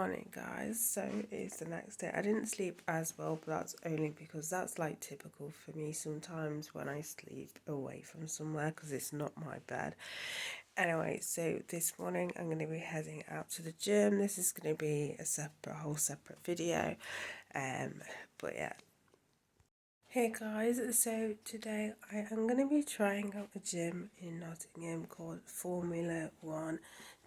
Morning, guys. So it's the next day. I didn't sleep as well, but that's only because that's like typical for me sometimes when I sleep away from somewhere because it's not my bed. Anyway, so this morning I'm going to be heading out to the gym. This is going to be a whole separate video. But yeah. Hey guys, so today I am going to be trying out a gym in Nottingham called Formula One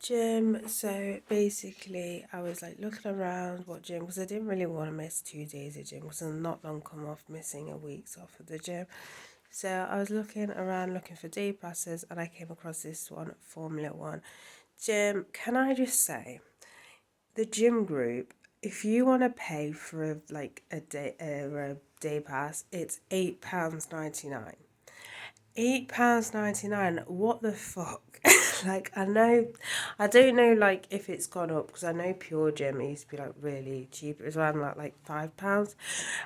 Gym. So basically I was like looking around what gym, because I didn't really want to miss 2 days of gym because I'm not long come off missing a week's off of the gym. So I was looking around looking for day passes and I came across this one, Formula One Gym. Can I just say, the gym group, if you want to pay for a day pass, it's £8.99. £8.99. What the fuck? Like, I don't know, like, if it's gone up, because I know Pure Gym used to be like really cheap. It was around like £5.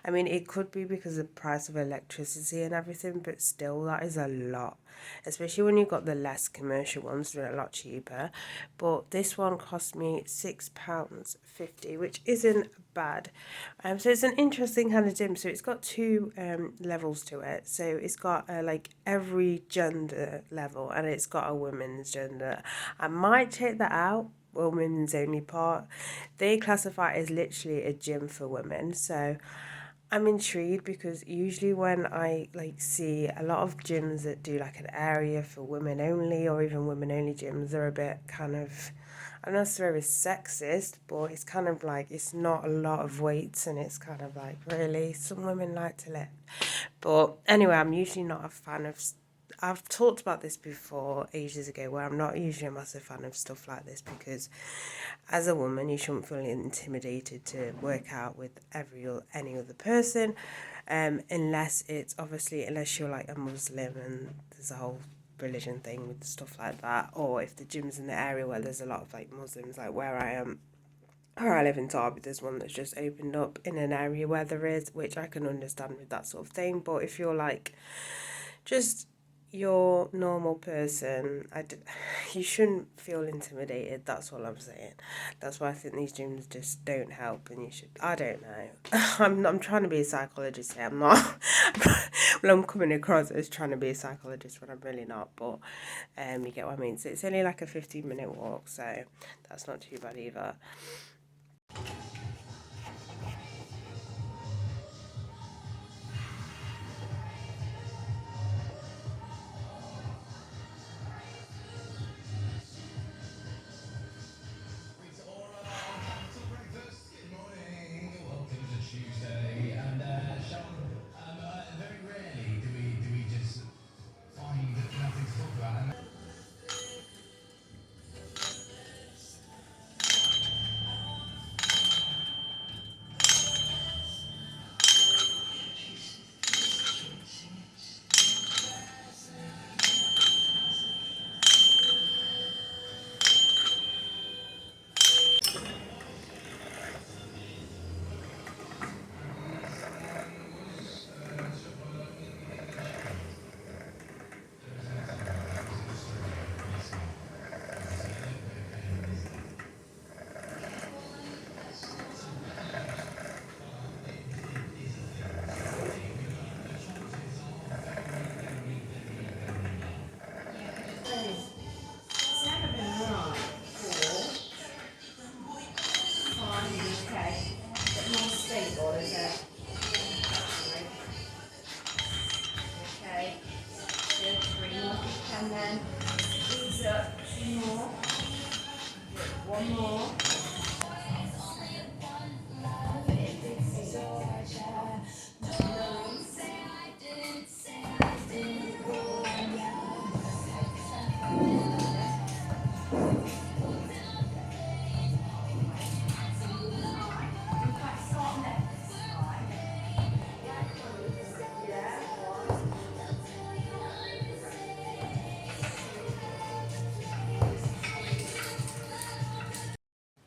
I mean, it could be because of the price of electricity and everything, but still, that is a lot, especially when you've got the less commercial ones. They're a lot cheaper. But this one cost me £6.50, which isn't bad. So it's an interesting kind of gym. So it's got two levels to it. So it's got like every gender level, and it's got a women's gender. I might check that out. Women's only part. They classify it as literally a gym for women. So I'm intrigued, because usually when I like see a lot of gyms that do like an area for women only, or even women only gyms, they're a bit kind of, I'm not necessarily sexist, but it's kind of like it's not a lot of weights, and it's kind of like, really, some women like to lift. But anyway, I'm usually not a fan of. I've talked about this before ages ago, where I'm not usually a massive fan of stuff like this, because as a woman you shouldn't feel intimidated to work out with any other person, unless you're like a Muslim and there's a whole religion thing with stuff like that, or if the gym's in the area where there's a lot of like Muslims, like where I live in Derby, there's one that's just opened up in an area where there is, which I can understand with that sort of thing. But if you're like just your normal person, you shouldn't feel intimidated. That's all I'm saying. That's why I think these gyms just don't help, and you should. I don't know. I'm trying to be a psychologist here. I'm not. Well, I'm coming across as trying to be a psychologist when I'm really not. But you get what I mean. So it's only like a 15-minute walk, so that's not too bad either.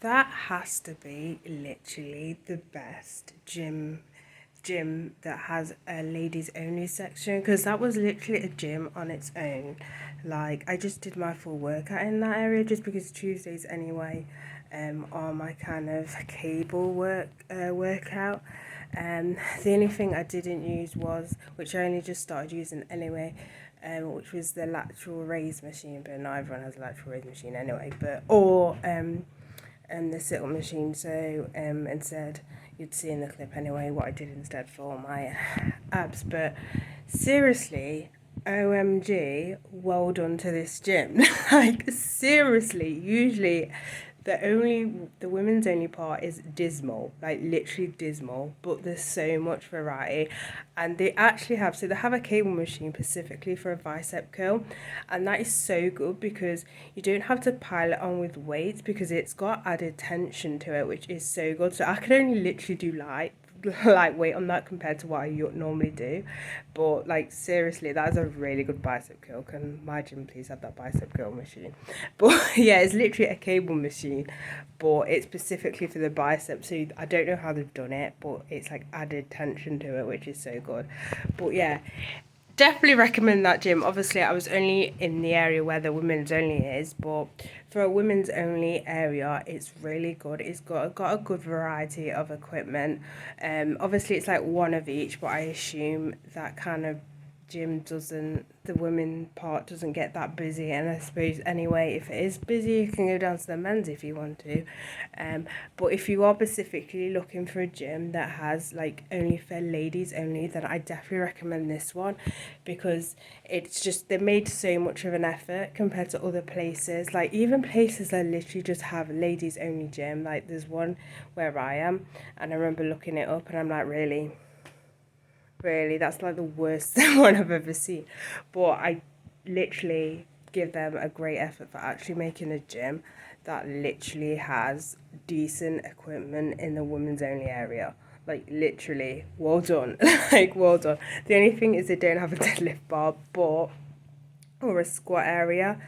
That has to be literally the best gym that has a ladies only section, because that was literally a gym on its own. Like, I just did my full workout in that area, just because Tuesdays anyway, on my kind of cable workout. The only thing I didn't use was, which I only just started using anyway, which was the lateral raise machine, but not everyone has a lateral raise machine anyway, or the sit-up machine. So instead, you'd see in the clip anyway what I did instead for my abs. But seriously, OMG, well done to this gym. Like, seriously, usually the women's only part is dismal, like literally dismal, but there's so much variety. And they actually have, so they have a cable machine specifically for a bicep curl, and that is so good because you don't have to pile it on with weights because it's got added tension to it, which is so good. So I could only literally do lightweight on that compared to what I normally do. But like, seriously, that is a really good bicep curl. Can my gym please have that bicep curl machine? But yeah, it's literally a cable machine, but it's specifically for the bicep. So I don't know how they've done it, but it's like added tension to it, which is so good. But yeah, definitely recommend that gym. Obviously, I was only in the area where the women's only is, but for a women's only area, it's really good. It's got a good variety of equipment. Obviously, it's like one of each, but I assume that kind of gym doesn't, the women part doesn't get that busy. And I suppose anyway, if it is busy, you can go down to the men's if you want to. But if you are specifically looking for a gym that has like only for ladies only, then I definitely recommend this one, because it's just, they made so much of an effort compared to other places. Like, even places that literally just have ladies only gym, like there's one where I am, and I remember looking it up and I'm like, really, that's like the worst one I've ever seen. But I literally give them a great effort for actually making a gym that literally has decent equipment in the women's only area. Like, literally, well done. Like, well done. The only thing is they don't have a deadlift bar, or a squat area.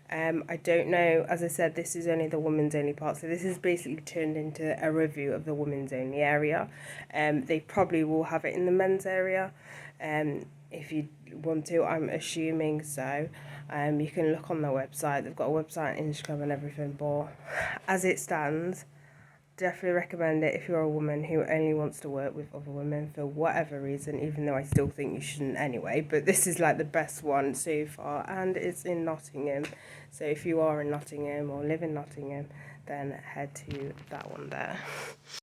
I don't know, as I said, this is only the women's only part, so this is basically turned into a review of the women's only area. They probably will have it in the men's area, if you want to, I'm assuming so. You can look on their website, they've got a website, Instagram and everything, but as it stands, definitely recommend it if you're a woman who only wants to work with other women for whatever reason, even though I still think you shouldn't anyway. But this is like the best one so far, and it's in Nottingham. So if you are in Nottingham or live in Nottingham, then head to that one there.